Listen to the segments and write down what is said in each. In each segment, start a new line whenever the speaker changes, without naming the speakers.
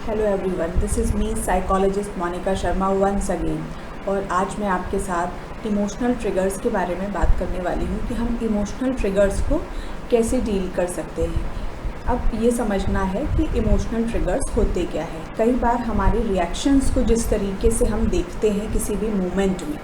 Hello everyone, this is me psychologist Monica Sharma once again. और आज मैं आपके साथ इमोशनल ट्रिगर्स के बारे में बात करने वाली हूँ कि हम इमोशनल ट्रिगर्स को कैसे डील कर सकते हैं। अब ये समझना है कि इमोशनल ट्रिगर्स होते क्या है। कई बार हमारे रिएक्शंस को जिस तरीके से हम देखते हैं किसी भी मोमेंट में,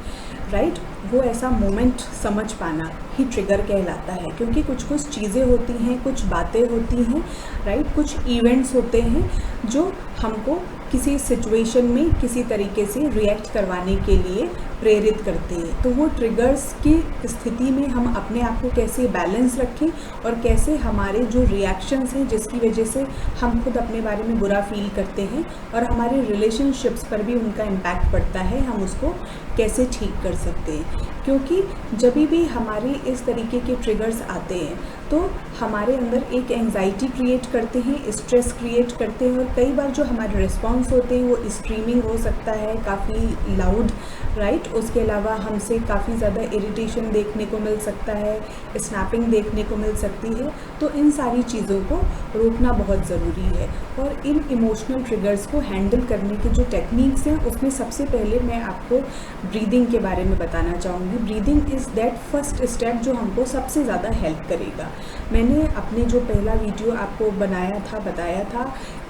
राइट, वो ऐसा मोमेंट समझ पाना ही ट्रिगर कहलाता है। क्योंकि कुछ कुछ चीज़ें होती हैं, कुछ बातें होती हैं, राइट, कुछ इवेंट्स होते हैं जो हमको किसी सिचुएशन में किसी तरीके से रिएक्ट करवाने के लिए प्रेरित करते हैं। तो वो ट्रिगर्स की स्थिति में हम अपने आप को कैसे बैलेंस रखें और कैसे हमारे जो रिएक्शंस हैं जिसकी वजह से हम खुद अपने बारे में बुरा फील करते हैं और हमारे रिलेशनशिप्स पर भी उनका इम्पैक्ट पड़ता है, हम उसको कैसे ठीक कर सकते हैं। क्योंकि जब भी हमारे इस तरीके के ट्रिगर्स आते हैं तो हमारे अंदर एक एंजाइटी क्रिएट करते हैं, स्ट्रेस क्रिएट करते हैं और कई बार जो हमारे रिस्पॉन्स होते हैं वो स्ट्रीमिंग हो सकता है, काफ़ी लाउड, राइट। उसके अलावा हमसे काफ़ी ज़्यादा इरिटेशन देखने को मिल सकता है, स्नैपिंग देखने को मिल सकती है। तो इन सारी चीज़ों को रोकना बहुत ज़रूरी है। और इन इमोशनल ट्रिगर्स को हैंडल करने की जो टेक्निक्स हैं उसमें सबसे पहले मैं आपको ब्रीदिंग के बारे में बताना चाहूँगी। Breathing is that first step जो हमको सबसे ज़्यादा हेल्प करेगा। मैंने अपने जो पहला वीडियो आपको बताया था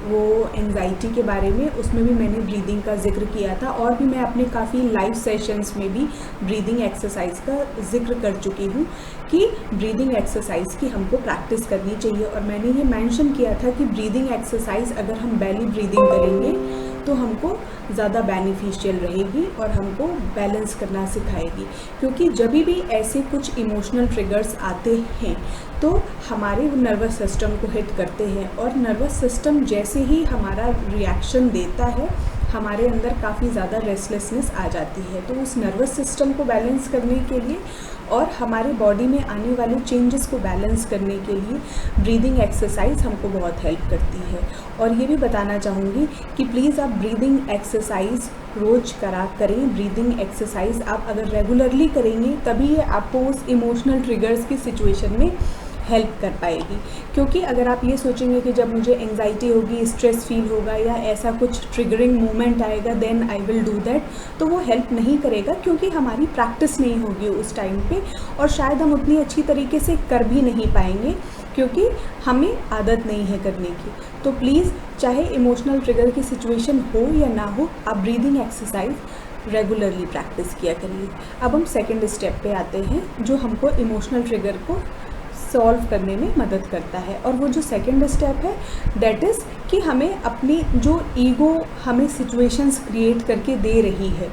वो एंजाइटी के बारे में, उसमें भी मैंने ब्रीदिंग का जिक्र किया था और भी मैं अपने काफ़ी लाइव सेशंस में भी ब्रीदिंग एक्सरसाइज का जिक्र कर चुकी हूँ कि ब्रीदिंग एक्सरसाइज की हमको प्रैक्टिस करनी चाहिए। और मैंने ये मेंशन किया था कि ब्रीदिंग एक्सरसाइज अगर हम बेली ब्रीदिंग करेंगे तो हमको ज़्यादा बेनिफिशियल रहेगी और हमको बैलेंस करना सिखाएगी। क्योंकि जब भी ऐसे कुछ इमोशनल ट्रिगर्स आते हैं तो हमारे नर्वस सिस्टम को हिट करते हैं और नर्वस सिस्टम जैसे ही हमारा रिएक्शन देता है हमारे अंदर काफ़ी ज़्यादा रेस्टलेसनेस आ जाती है। तो उस नर्वस सिस्टम को बैलेंस करने के लिए और हमारे बॉडी में आने वाले चेंजेस को बैलेंस करने के लिए ब्रीदिंग एक्सरसाइज हमको बहुत हेल्प करती है। और ये भी बताना चाहूँगी कि प्लीज़ आप ब्रीदिंग एक्सरसाइज रोज़ करें। ब्रीदिंग एक्सरसाइज आप अगर रेगुलरली करेंगे तभी ये आपको उस इमोशनल ट्रिगर्स की सिचुएशन में हेल्प कर पाएगी। क्योंकि अगर आप ये सोचेंगे कि जब मुझे एंजाइटी होगी, स्ट्रेस फील होगा या ऐसा कुछ ट्रिगरिंग मोमेंट आएगा then I will do that, तो वो हेल्प नहीं करेगा। क्योंकि हमारी प्रैक्टिस नहीं होगी उस टाइम पे और शायद हम उतनी अच्छी तरीके से कर भी नहीं पाएंगे क्योंकि हमें आदत नहीं है करने की। तो प्लीज़, चाहे इमोशनल ट्रिगर की सिचुएशन हो या ना हो, आप ब्रीदिंग एक्सरसाइज रेगुलरली प्रैक्टिस किया करिए। अब हम सेकेंड स्टेप पे आते हैं जो हमको इमोशनल ट्रिगर को सॉल्व करने में मदद करता है। और वो जो सेकंड स्टेप है दैट इज़ कि हमें अपनी जो ईगो हमें सिचुएशंस क्रिएट करके दे रही है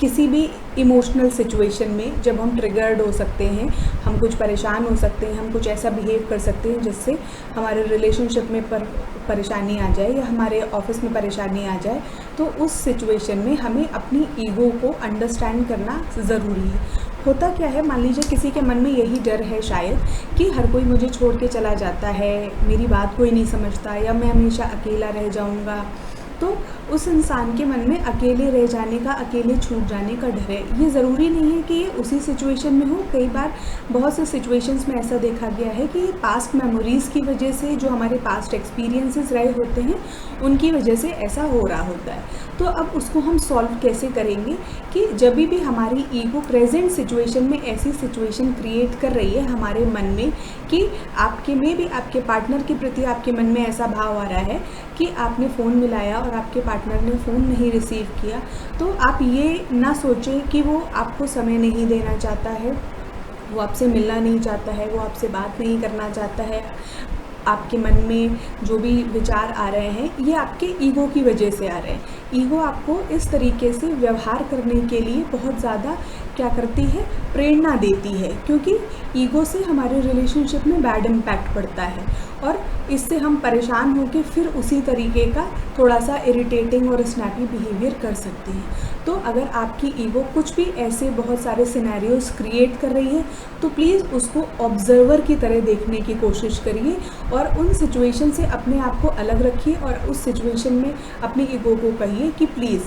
किसी भी इमोशनल सिचुएशन में, जब हम ट्रिगर्ड हो सकते हैं, हम कुछ परेशान हो सकते हैं, हम कुछ ऐसा बिहेव कर सकते हैं जिससे हमारे रिलेशनशिप में परेशानी आ जाए या हमारे ऑफिस में परेशानी आ जाए, तो उस सिचुएशन में हमें अपनी ईगो को अंडरस्टैंड करना ज़रूरी है। होता क्या है, मान लीजिए किसी के मन में यही डर है शायद कि हर कोई मुझे छोड़ के चला जाता है, मेरी बात कोई नहीं समझता या मैं हमेशा अकेला रह जाऊंगा। तो उस इंसान के मन में अकेले रह जाने का, अकेले छूट जाने का डर है। ये ज़रूरी नहीं है कि ये उसी सिचुएशन में हो। कई बार बहुत से सिचुएशंस में ऐसा देखा गया है कि पास्ट मेमोरीज़ की वजह से, जो हमारे पास्ट एक्सपीरियंसेस रहे होते हैं उनकी वजह से ऐसा हो रहा होता है। तो अब उसको हम सॉल्व कैसे करेंगे कि जब भी हमारी ईगो प्रेजेंट सिचुएशन में ऐसी सिचुएशन क्रिएट कर रही है हमारे मन में कि आपके में भी आपके पार्टनर के प्रति आपके मन में ऐसा भाव आ रहा है कि आपने फ़ोन मिलाया और आपके पार्टनर ने फ़ोन नहीं रिसीव किया, तो आप ये ना सोचें कि वो आपको समय नहीं देना चाहता है, वो आपसे मिलना नहीं चाहता है, वो आपसे बात नहीं करना चाहता है। आपके मन में जो भी विचार आ रहे हैं ये आपके ईगो की वजह से आ रहे हैं। ईगो आपको इस तरीके से व्यवहार करने के लिए बहुत ज़्यादा क्या करती है, प्रेरणा देती है। क्योंकि ईगो से हमारे रिलेशनशिप में बैड इम्पैक्ट पड़ता है और इससे हम परेशान होकर फिर उसी तरीके का थोड़ा सा इरिटेटिंग और स्नैपी बिहेवियर कर सकते हैं। तो अगर आपकी ईगो कुछ भी ऐसे बहुत सारे सिनेरियोस क्रिएट कर रही है तो प्लीज़ उसको ऑब्जर्वर की तरह देखने की कोशिश करिए और उन सिचुएशन से अपने आप को अलग रखिए और उस सिचुएशन में अपनी ईगो को कहिए कि प्लीज़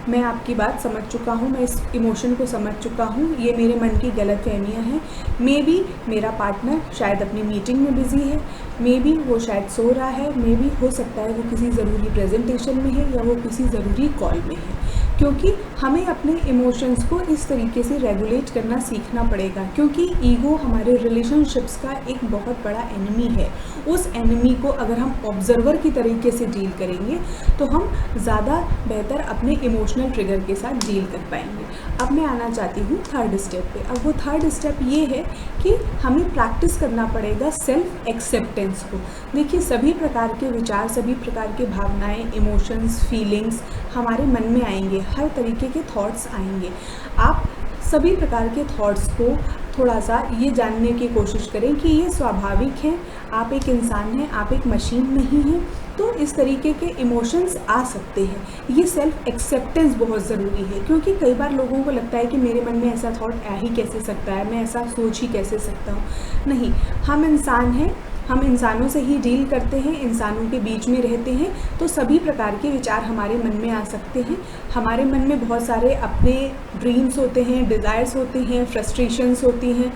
मैं आपकी बात समझ चुका हूँ, मैं इस इमोशन को समझ चुका हूँ, ये मेरे मन की गलतफहमियाँ हैं। मे बी मेरा पार्टनर शायद अपनी मीटिंग में बिज़ी है, मे बी वो शायद सो रहा है, मे बी हो सकता है वो किसी ज़रूरी प्रेजेंटेशन में है या वो किसी ज़रूरी कॉल में है। क्योंकि हमें अपने इमोशंस को इस तरीके से रेगुलेट करना सीखना पड़ेगा, क्योंकि ईगो हमारे रिलेशनशिप्स का एक बहुत बड़ा एनिमी है। उस एनिमी को अगर हम ऑब्जर्वर की तरीके से डील करेंगे तो हम ज़्यादा बेहतर अपने इमोशनल ट्रिगर के साथ डील कर पाएंगे। अब मैं आना चाहती हूँ थर्ड स्टेप पे। अब वो थर्ड स्टेप ये है कि हमें प्रैक्टिस करना पड़ेगा सेल्फ एक्सेप्टेंस को। देखिए, सभी प्रकार के विचार, सभी प्रकार की भावनाएं, इमोशंस, फीलिंग्स हमारे मन में आएंगे, हर तरीके के थॉट्स आएंगे। आप सभी प्रकार के थॉट्स को थोड़ा सा ये जानने की कोशिश करें कि ये स्वाभाविक हैं, आप एक इंसान हैं, आप एक मशीन नहीं हैं। तो इस तरीके के इमोशंस आ सकते हैं। ये सेल्फ एक्सेप्टेंस बहुत ज़रूरी है, क्योंकि कई बार लोगों को लगता है कि मेरे मन में ऐसा थॉट आ ही कैसे सकता है, मैं ऐसा सोच ही कैसे सकता हूँ। नहीं, हम इंसान हैं, हम इंसानों से ही डील करते हैं, इंसानों के बीच में रहते हैं, तो सभी प्रकार के विचार हमारे मन में आ सकते हैं। हमारे मन में बहुत सारे अपने ड्रीम्स होते हैं, डिज़ायर्स होते हैं, फ्रस्ट्रेशंस होती हैं।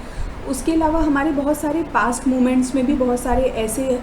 उसके अलावा हमारे बहुत सारे पास्ट मोमेंट्स में भी बहुत सारे ऐसे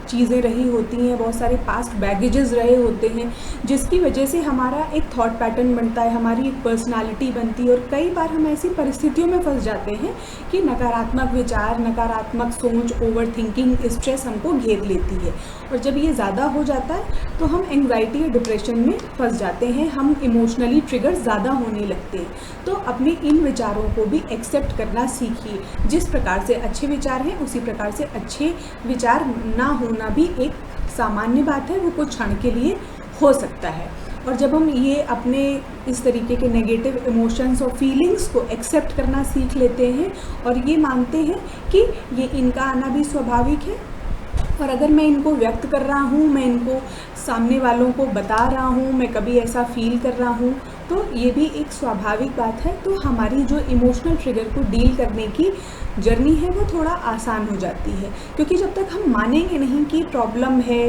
चीज़ें रही होती हैं, बहुत सारे पास्ट बैगेजेस रहे होते हैं, जिसकी वजह से हमारा एक थॉट पैटर्न बनता है, हमारी एक पर्सनालिटी बनती है। और कई बार हम ऐसी परिस्थितियों में फंस जाते हैं कि नकारात्मक विचार, नकारात्मक सोच, ओवर थिंकिंग, स्ट्रेस हमको घेर लेती है। और जब ये ज़्यादा हो जाता है तो हम एंग्जाइटी या डिप्रेशन में फंस जाते हैं, हम इमोशनली ट्रिगर ज़्यादा होने लगते हैं। तो अपने इन विचारों को भी एक्सेप्ट करना सीखिए। जिस प्रकार से अच्छे विचार हैं, उसी प्रकार से अच्छे विचार ना होना भी एक सामान्य बात है, वो कुछ क्षण के लिए हो सकता है। और जब हम ये अपने इस तरीके के नेगेटिव इमोशंस और फीलिंग्स को एक्सेप्ट करना सीख लेते हैं और ये मानते हैं कि ये इनका आना भी स्वाभाविक है, और अगर मैं इनको व्यक्त कर रहा हूँ, मैं इनको सामने वालों को बता रहा हूँ, मैं कभी ऐसा फील कर रहा हूँ, तो ये भी एक स्वाभाविक बात है। तो हमारी जो इमोशनल ट्रिगर को डील करने की जर्नी है वो थोड़ा आसान हो जाती है, क्योंकि जब तक हम मानेंगे नहीं कि प्रॉब्लम है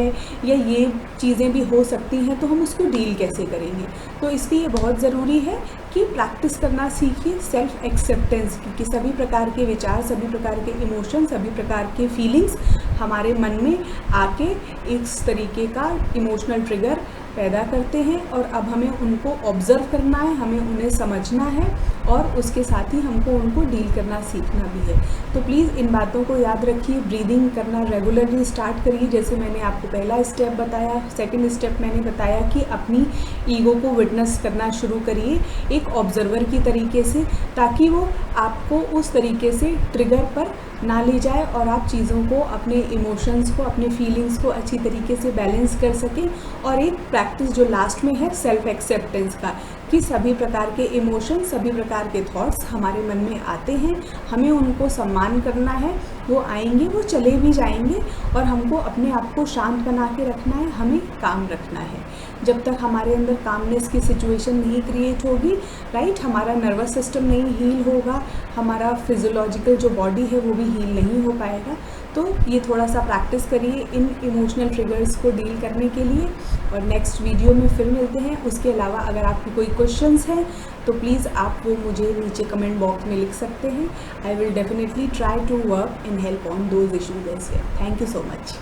या ये चीज़ें भी हो सकती हैं, तो हम उसको डील कैसे करेंगे। तो इसलिए बहुत ज़रूरी है कि प्रैक्टिस करना सीखिए सेल्फ एक्सेप्टेंस की, कि सभी प्रकार के विचार, सभी प्रकार के इमोशन, सभी प्रकार के फीलिंग्स हमारे मन में आके इस तरीके का इमोशनल ट्रिगर पैदा करते हैं, और अब हमें उनको ऑब्ज़र्व करना है, हमें उन्हें समझना है, और उसके साथ ही हमको उनको डील करना सीखना भी है। तो प्लीज़ इन बातों को याद रखिए। ब्रीदिंग करना रेगुलरली स्टार्ट करिए, जैसे मैंने आपको पहला स्टेप बताया। सेकंड स्टेप मैंने बताया कि अपनी ईगो को विटनेस करना शुरू करिए एक ऑब्जर्वर की तरीके से, ताकि वो आपको उस तरीके से ट्रिगर पर ना ले जाए और आप चीज़ों को, अपने इमोशंस को, अपने फीलिंग्स को अच्छी तरीके से बैलेंस कर सकें। और एक प्रैक्टिस जो लास्ट में है सेल्फ एक्सेप्टेंस का, कि सभी प्रकार के इमोशंस, सभी प्रकार के थॉट्स हमारे मन में आते हैं, हमें उनको सम्मान करना है। वो आएंगे, वो चले भी जाएंगे, और हमको अपने आप को शांत बना के रखना है, हमें काम रखना है। जब तक हमारे अंदर कामनेस की सिचुएशन नहीं क्रिएट होगी, राइट, हमारा नर्वस सिस्टम नहीं हील होगा, हमारा फिजियोलॉजिकल जो बॉडी है वो भी हील नहीं हो पाएगा। तो ये थोड़ा सा प्रैक्टिस करिए इन इमोशनल ट्रिगर्स को डील करने के लिए, और नेक्स्ट वीडियो में फिर मिलते हैं। उसके अलावा अगर आपकी कोई क्वेश्चंस हैं तो प्लीज़ आप वो मुझे नीचे कमेंट बॉक्स में लिख सकते हैं। I will definitely try to work and help on those issues as well. Thank you so much.